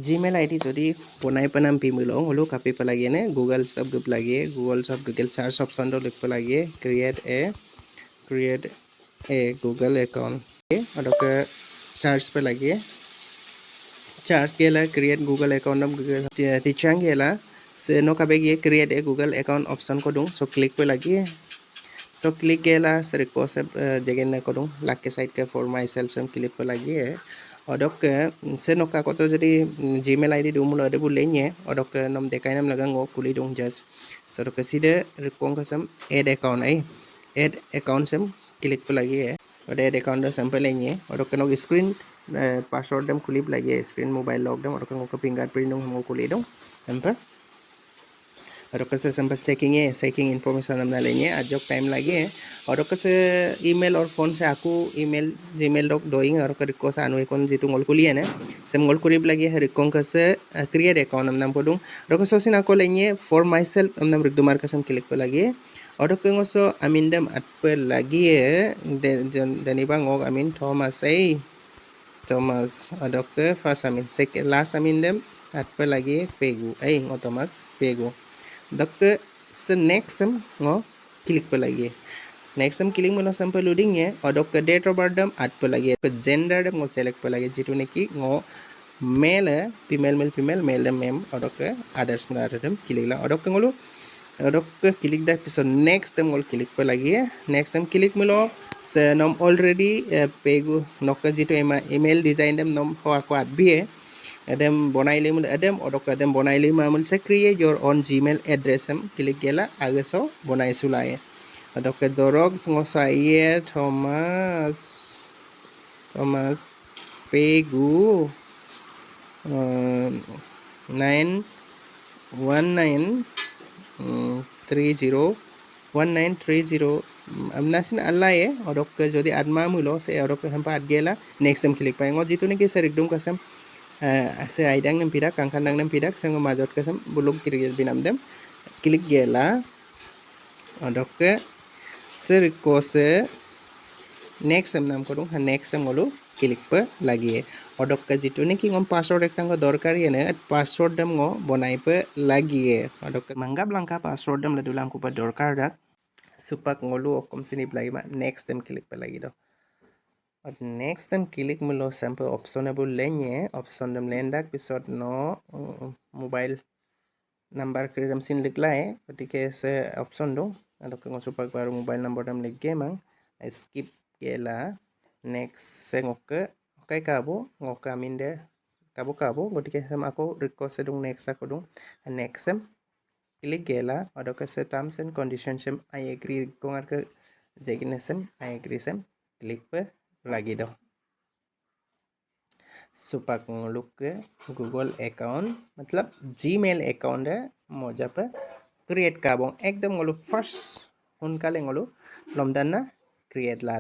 Gmail ID যদি বনাই পেনাম পিমিলো হলো কাপি পেলাগে নে গুগল সব গুপ লাগে গুগল সার্চ অপশন তো লিখ পেলাগে create a Google account adok search पे लगे search गेला create Google account नम तिचांग गेला से नो कबे ये create a Google account option को दूं so click पे लगी so click गेला से रिक्वेस्ट जगह न को दूं लाग के साइड के for myself से क्लिक पे लगी odok से नो का को तो जदी Gmail ID दूं मुलो दे बुले nye odok नम देखाय नम लगा ngो कुली दूं just so तो सीधे रिक्वेस्ट का सम add account आई add account से क्लिक पे लगी और एड अकाउंट सैंपल लेंगे और कनो स्क्रीन पासवर्ड दम खुली लगे स्क्रीन मोबाइल लॉक दम और कनो फिंगरप्रिंट दम हमको खुली दम सैंपल और कैसे सैंपल चेकिंग इन्फॉर्मेशन हम लेंगे आज जो टाइम लगे और कैसे ईमेल और फोन से आकू ईमेल जीमेल डॉक डोइंग और रिको से आनु एकन जितु ngol kuliye ne sem ngol kurib lagi rikong कैसे क्रिएट अकाउंट हम नाम को दूं और कैसे उसी ना को लेंगे फॉर माई सेल्फ हम नाम रिक दुमार कसम क्लिक पे लगे और kengoso amindem atpe lagi deniba ngok amin Thomas adok first amin second last amindem atpe lagi pegu ngo Thomas pegu dok se next sem ngo klik pe lagi next sem klik mono sampai loading ye odok date of birth dem atpe lagi gender dem ngo select pe lagi jitu neki ngo male female dem mem odok others mena dem klik la odok ngolu odok klik dah episode next time ngol klik pe lagi next time klik milo se nom already pegu nokka jitu email design dem nom ho aku adbi adem bonai le mul adem odok adem bonai le mamul se create your own gmail address em klik gela agaso bonai sulai odok dorog ngoso aye Thomas pegu 1930 amnasin Allah ye odok jodi adma mulo se odok hampa adgela next time klik paengo jitu neki se rigdum kasam se aidang nem pidak kangkandang nem pidak se majot kasam buluk kirigel binam dem klik gela odok se rikose next time nam kodung next time ngolu klik pe lagi odok ka jitu neki ngom password ekta ngo dorkar ye ne password dem ngo bonai pe lagi odok manggap langka password dem ladulang ko pa dorkar dak supak ngolu okom sinip lagi ma next time klik pe lagi do और next time click मिलो sample ऑप्शनेबल लेंगे option दम लेंदाक पिसोट no mobile number क्रिएटम सिन लिखला है गतिके से option दो अदक सुपाक बार mobile number दम लिख गे mang skip गेला नेक्स्ट से ngok okay kabo ngok amin de kabo gotike sam ako request dung next ako dung next sem klik gela odok se terms and conditions sem I agree kongar ke jegine sem I agree sem klik pe lagi do सुपाक ngoluk ke Google account मतलब Gmail account है मोजा पे create काबों एकदम ngolu first उनका ले ngolu लमदाना create ला